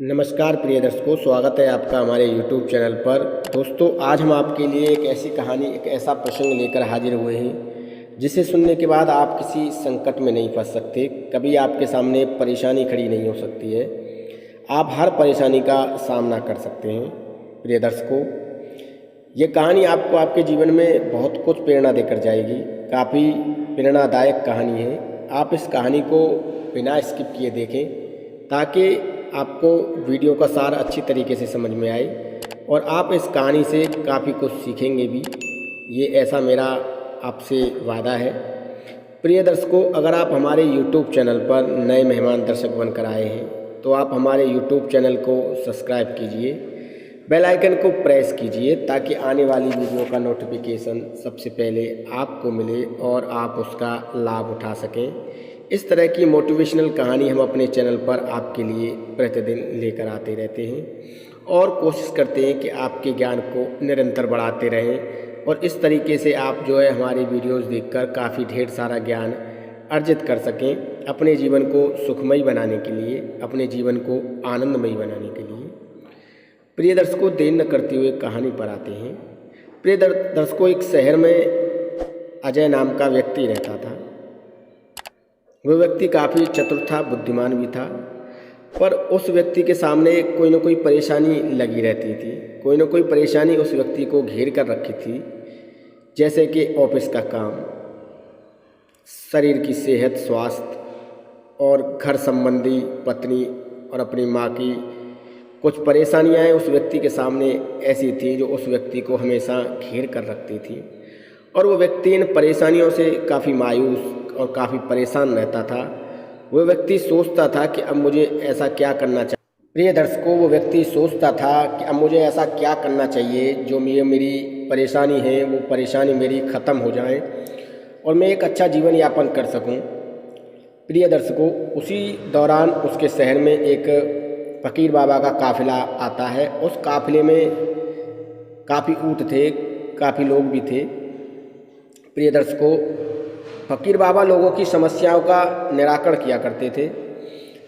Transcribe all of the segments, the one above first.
नमस्कार प्रिय दर्शकों, स्वागत है आपका हमारे YouTube चैनल पर। दोस्तों, आज हम आपके लिए एक ऐसी कहानी, एक ऐसा प्रसंग लेकर हाजिर हुए हैं जिसे सुनने के बाद आप किसी संकट में नहीं फंस सकते। कभी आपके सामने परेशानी खड़ी नहीं हो सकती है। आप हर परेशानी का सामना कर सकते हैं। प्रिय दर्शकों, ये कहानी आपको आपके जीवन में बहुत कुछ प्रेरणा देकर जाएगी। काफ़ी प्रेरणादायक कहानी है। आप इस कहानी को बिना स्किप किए देखें ताकि आपको वीडियो का सार अच्छी तरीके से समझ में आए और आप इस कहानी से काफ़ी कुछ सीखेंगे भी। ये ऐसा मेरा आपसे वादा है। प्रिय दर्शकों, अगर आप हमारे YouTube चैनल पर नए मेहमान दर्शक बनकर आए हैं तो आप हमारे YouTube चैनल को सब्सक्राइब कीजिए, बेल आइकन को प्रेस कीजिए ताकि आने वाली वीडियो का नोटिफिकेशन सबसे पहले आपको मिले और आप उसका लाभ उठा सकें। इस तरह की मोटिवेशनल कहानी हम अपने चैनल पर आपके लिए प्रतिदिन लेकर आते रहते हैं और कोशिश करते हैं कि आपके ज्ञान को निरंतर बढ़ाते रहें और इस तरीके से आप जो है हमारी वीडियोस देखकर काफ़ी ढेर सारा ज्ञान अर्जित कर सकें अपने जीवन को सुखमय बनाने के लिए, अपने जीवन को आनंदमय बनाने के लिए। प्रिय दर्शकों, देर न करते हुए कहानी पर आते हैं। प्रिय दर्शकों, एक शहर में अजय नाम का व्यक्ति रहता था। वह व्यक्ति काफ़ी चतुर था, बुद्धिमान भी था, पर उस व्यक्ति के सामने कोई ना कोई परेशानी लगी रहती थी। कोई ना कोई परेशानी उस व्यक्ति को घेर कर रखी थी, जैसे कि ऑफिस का काम, शरीर की सेहत, स्वास्थ्य और घर संबंधी पत्नी और अपनी माँ की कुछ परेशानियाँ उस व्यक्ति के सामने ऐसी थी जो उस व्यक्ति को हमेशा घेर कर रखती थी और वो व्यक्ति इन परेशानियों से काफ़ी मायूस और काफ़ी परेशान रहता था। वो व्यक्ति सोचता था कि अब मुझे ऐसा क्या करना चाहिए। प्रिय दर्शकों, वो व्यक्ति सोचता था कि अब मुझे ऐसा क्या करना चाहिए जो मेरी परेशानी है वो परेशानी मेरी ख़त्म हो जाए और मैं एक अच्छा जीवन यापन कर सकूं। प्रिय दर्शकों, उसी दौरान उसके शहर में एक फ़कीर बाबा का काफ़िला आता है। उस काफ़िले में काफ़ी ऊँट थे, काफ़ी लोग भी थे। प्रिय दर्शकों, फ़कीर बाबा लोगों की समस्याओं का निराकरण किया करते थे।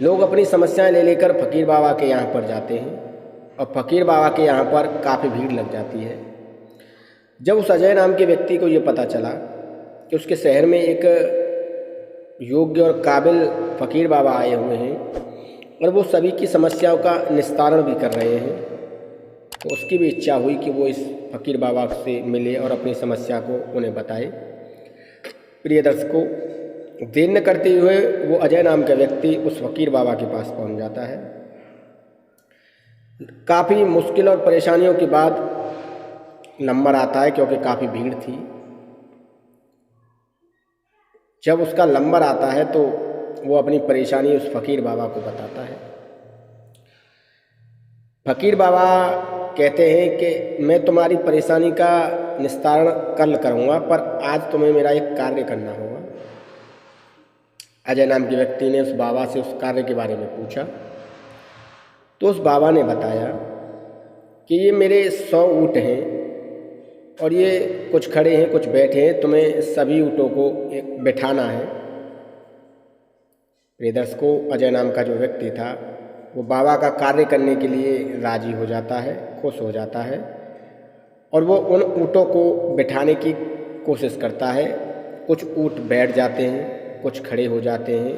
लोग अपनी समस्याएं ले लेकर फ़कीर बाबा के यहाँ पर जाते हैं और फ़कीर बाबा के यहाँ पर काफ़ी भीड़ लग जाती है। जब उस अजय नाम के व्यक्ति को ये पता चला कि उसके शहर में एक योग्य और काबिल फ़कीर बाबा आए हुए हैं और वो सभी की समस्याओं का निस्तारण भी कर रहे हैं, तो उसकी भी इच्छा हुई कि वो इस फ़कीर बाबा से मिले और अपनी समस्या को उन्हें बताए। प्रिय दर्शकों, देर न करते हुए वो अजय नाम का व्यक्ति उस फ़कीर बाबा के पास पहुंच जाता है। काफ़ी मुश्किल और परेशानियों के बाद नंबर आता है क्योंकि काफ़ी भीड़ थी। जब उसका नंबर आता है तो वो अपनी परेशानी उस फ़कीर बाबा को बताता है। फ़कीर बाबा कहते हैं कि मैं तुम्हारी परेशानी का निस्तारण कल करूँगा, पर आज तुम्हें मेरा एक कार्य करना होगा। अजय नाम के व्यक्ति ने उस बाबा से उस कार्य के बारे में पूछा तो उस बाबा ने बताया कि ये मेरे 100 ऊँट हैं और ये कुछ खड़े हैं, कुछ बैठे हैं, तुम्हें सभी ऊँटों को बिठाना है। प्रिय दर्शकों, अजय नाम का जो व्यक्ति था वो बाबा का कार्य करने के लिए राजी हो जाता है, खुश हो जाता है और वो उन ऊँटों को बिठाने की कोशिश करता है। कुछ ऊँट बैठ जाते हैं, कुछ खड़े हो जाते हैं,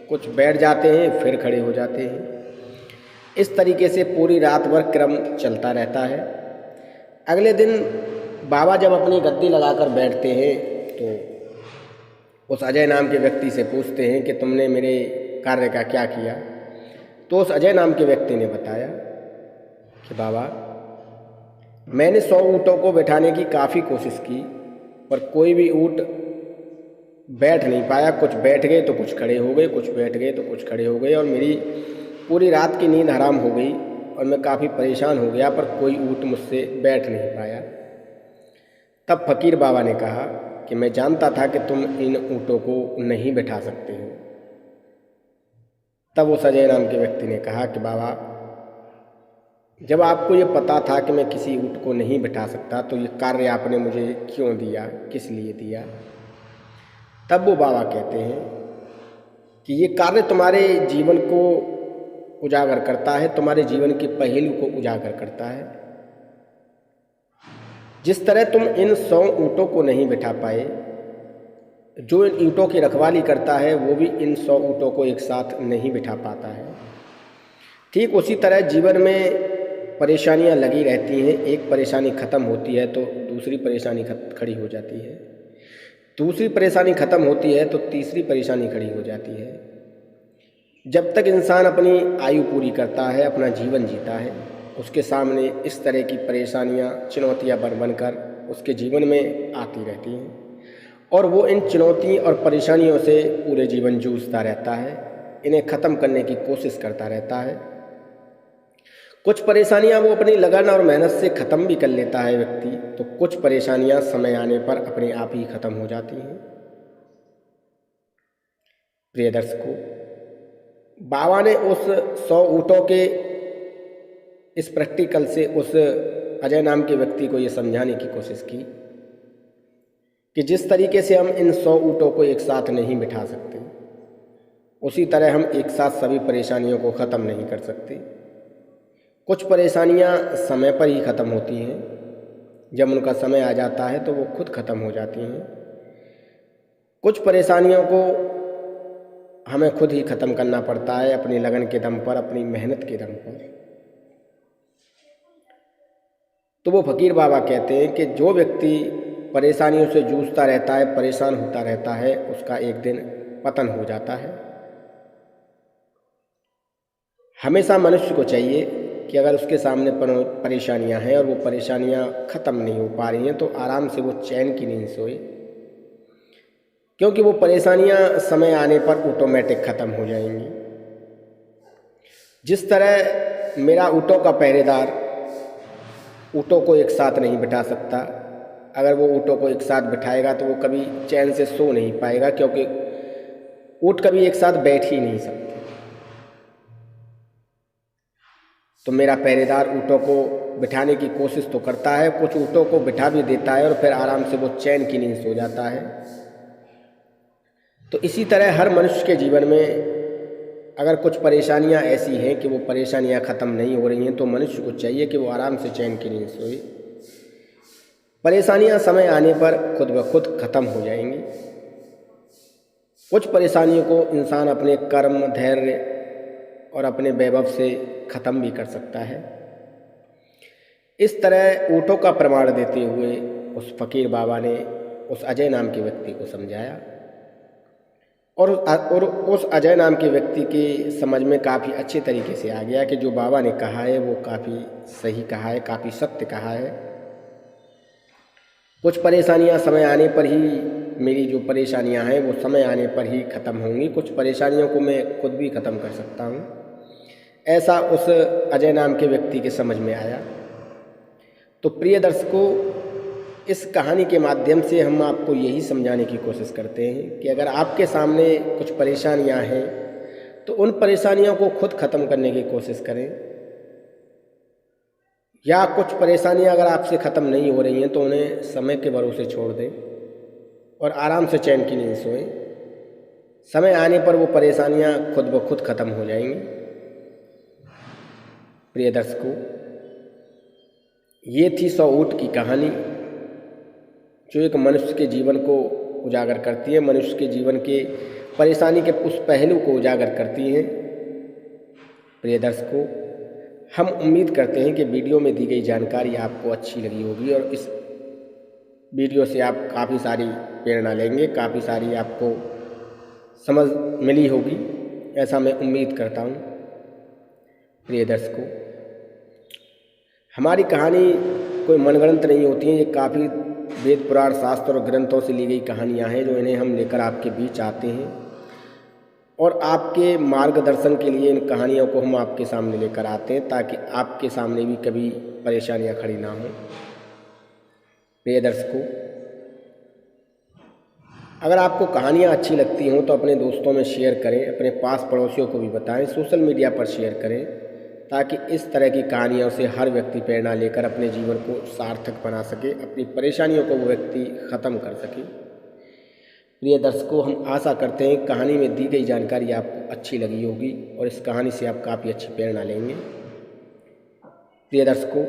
कुछ बैठ जाते हैं फिर खड़े हो जाते हैं। इस तरीके से पूरी रात भर क्रम चलता रहता है। अगले दिन बाबा जब अपनी गद्दी लगाकर बैठते हैं तो उस अजय नाम के व्यक्ति से पूछते हैं कि तुमने मेरे कार्य का क्या किया। तो उस अजय नाम के व्यक्ति ने बताया कि बाबा, मैंने 100 ऊँटों को बैठाने की काफ़ी कोशिश की पर कोई भी ऊँट बैठ नहीं पाया। कुछ बैठ गए तो कुछ खड़े हो गए, कुछ बैठ गए तो कुछ खड़े हो गए और मेरी पूरी रात की नींद हराम हो गई और मैं काफ़ी परेशान हो गया, पर कोई ऊँट मुझसे बैठ नहीं पाया। तब फ़कीर बाबा ने कहा कि मैं जानता था कि तुम इन ऊँटों को नहीं बैठा सकते हो। तब उस अजय नाम के व्यक्ति ने कहा कि बाबा, जब आपको ये पता था कि मैं किसी ऊँट को नहीं बैठा सकता तो ये कार्य आपने मुझे क्यों दिया, किस लिए दिया। तब वो बाबा कहते हैं कि ये कार्य तुम्हारे जीवन को उजागर करता है, तुम्हारे जीवन के पहलू को उजागर करता है। जिस तरह तुम इन 100 ऊँटों को नहीं बिठा पाए, जो इन ईंटों की रखवाली करता है वो भी इन 100 ऊँटों को एक साथ नहीं बिठा पाता है। ठीक उसी तरह जीवन में परेशानियां लगी रहती हैं। एक परेशानी ख़त्म होती है तो दूसरी परेशानी खड़ी हो जाती है, दूसरी परेशानी ख़त्म होती है तो तीसरी परेशानी खड़ी हो जाती है। जब तक इंसान अपनी आयु पूरी करता है, अपना जीवन जीता है, उसके सामने इस तरह की परेशानियां, चुनौतियां बनकर उसके जीवन में आती रहती हैं और वो इन चुनौती और परेशानियों से पूरे जीवन जूझता रहता है, इन्हें ख़त्म करने की कोशिश करता रहता है। कुछ परेशानियां वो अपनी लगन और मेहनत से ख़त्म भी कर लेता है व्यक्ति, तो कुछ परेशानियां समय आने पर अपने आप ही ख़त्म हो जाती हैं। प्रिय दर्शकों, बाबा ने उस 100 ऊँटों के इस प्रैक्टिकल से उस अजय नाम के व्यक्ति को ये समझाने की कोशिश की कि जिस तरीके से हम इन 100 ऊँटों को एक साथ नहीं बिठा सकते, उसी तरह हम एक साथ सभी परेशानियों को ख़त्म नहीं कर सकते। कुछ परेशानियां समय पर ही ख़त्म होती हैं, जब उनका समय आ जाता है तो वो खुद ख़त्म हो जाती हैं। कुछ परेशानियों को हमें खुद ही ख़त्म करना पड़ता है, अपनी लगन के दम पर, अपनी मेहनत के दम पर। तो वो फ़कीर बाबा कहते हैं कि जो व्यक्ति परेशानियों से जूझता रहता है, परेशान होता रहता है, उसका एक दिन पतन हो जाता है। हमेशा मनुष्य को चाहिए कि अगर उसके सामने परेशानियां हैं और वो परेशानियां ख़त्म नहीं हो पा रही हैं तो आराम से वो चैन की नींद सोए, क्योंकि वो परेशानियां समय आने पर ऑटोमेटिक ख़त्म हो जाएंगी। जिस तरह मेरा ऊँटों का पहरेदार ऊँटों को एक साथ नहीं बिठा सकता, अगर वो ऊँटों को एक साथ बिठाएगा तो वो कभी चैन से सो नहीं पाएगा, क्योंकि ऊँट कभी एक साथ बैठ ही नहीं सकते। तो मेरा पहरेदार ऊँटों को बिठाने की कोशिश तो करता है, कुछ ऊँटों को बिठा भी देता है और फिर आराम से वो चैन की नींद सो जाता है। तो इसी तरह हर मनुष्य के जीवन में अगर कुछ परेशानियां ऐसी हैं कि वो परेशानियां ख़त्म नहीं हो रही हैं, तो मनुष्य को चाहिए कि वो आराम से चैन की नींद सोए। परेशानियां समय आने पर खुद ब खुद ख़त्म हो जाएंगी। कुछ परेशानियों को इंसान अपने कर्म, धैर्य और अपने वैभव से ख़त्म भी कर सकता है। इस तरह ऊँटों का प्रमाण देते हुए उस फ़कीर बाबा ने उस अजय नाम के व्यक्ति को समझाया और उस अजय नाम के व्यक्ति की समझ में काफ़ी अच्छे तरीके से आ गया कि जो बाबा ने कहा है वो काफ़ी सही कहा है, काफ़ी सत्य कहा है। कुछ परेशानियां समय आने पर ही, मेरी जो परेशानियां हैं वो समय आने पर ही ख़त्म होंगी, कुछ परेशानियों को मैं खुद भी ख़त्म कर सकता हूं, ऐसा उस अजय नाम के व्यक्ति के समझ में आया। तो प्रिय दर्शकों, इस कहानी के माध्यम से हम आपको यही समझाने की कोशिश करते हैं कि अगर आपके सामने कुछ परेशानियां हैं तो उन परेशानियों को खुद ख़त्म करने की कोशिश करें, या कुछ परेशानियां अगर आपसे ख़त्म नहीं हो रही हैं तो उन्हें समय के भरोसे छोड़ दें और आराम से चैन की नींद सोएं। समय आने पर वो परेशानियां खुद ब खुद ख़त्म हो जाएंगी। प्रिय दर्शकों, ये थी 100 ऊँट की कहानी, जो एक मनुष्य के जीवन को उजागर करती है, मनुष्य के जीवन के परेशानी के उस पहलू को उजागर करती हैं। प्रिय दर्शकों, हम उम्मीद करते हैं कि वीडियो में दी गई जानकारी आपको अच्छी लगी होगी और इस वीडियो से आप काफ़ी सारी प्रेरणा लेंगे, काफ़ी सारी आपको समझ मिली होगी, ऐसा मैं उम्मीद करता हूँ। प्रिय दर्शकों, हमारी कहानी कोई मनगढ़ंत नहीं होती है, ये काफ़ी वेद पुराण शास्त्र और ग्रंथों से ली गई कहानियाँ हैं, जो इन्हें हम लेकर आपके बीच आते हैं और आपके मार्गदर्शन के लिए इन कहानियों को हम आपके सामने लेकर आते हैं, ताकि आपके सामने भी कभी परेशानियां खड़ी ना हों। प्रिय दर्शकों, अगर आपको कहानियां अच्छी लगती हों तो अपने दोस्तों में शेयर करें, अपने पास पड़ोसियों को भी बताएं, सोशल मीडिया पर शेयर करें, ताकि इस तरह की कहानियों से हर व्यक्ति प्रेरणा लेकर अपने जीवन को सार्थक बना सके, अपनी परेशानियों को वो व्यक्ति ख़त्म कर सके। प्रिय दर्शकों, हम आशा करते हैं कहानी में दी गई जानकारी आपको अच्छी लगी होगी और इस कहानी से आप काफ़ी अच्छी प्रेरणा लेंगे। प्रिय दर्शकों,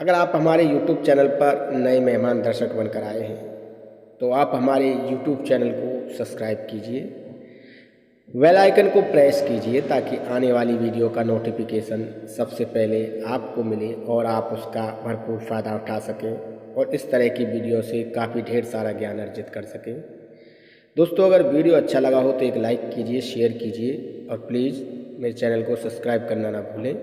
अगर आप हमारे YouTube चैनल पर नए मेहमान दर्शक बनकर आए हैं तो आप हमारे YouTube चैनल को सब्सक्राइब कीजिए, बेल आइकन को प्रेस कीजिए ताकि आने वाली वीडियो का नोटिफिकेशन सबसे पहले आपको मिले और आप उसका भरपूर फ़ायदा उठा सकें और इस तरह की वीडियो से काफ़ी ढेर सारा ज्ञान अर्जित कर सकें। दोस्तों, अगर वीडियो अच्छा लगा हो तो एक लाइक कीजिए, शेयर कीजिए और प्लीज़ मेरे चैनल को सब्सक्राइब करना ना भूलें।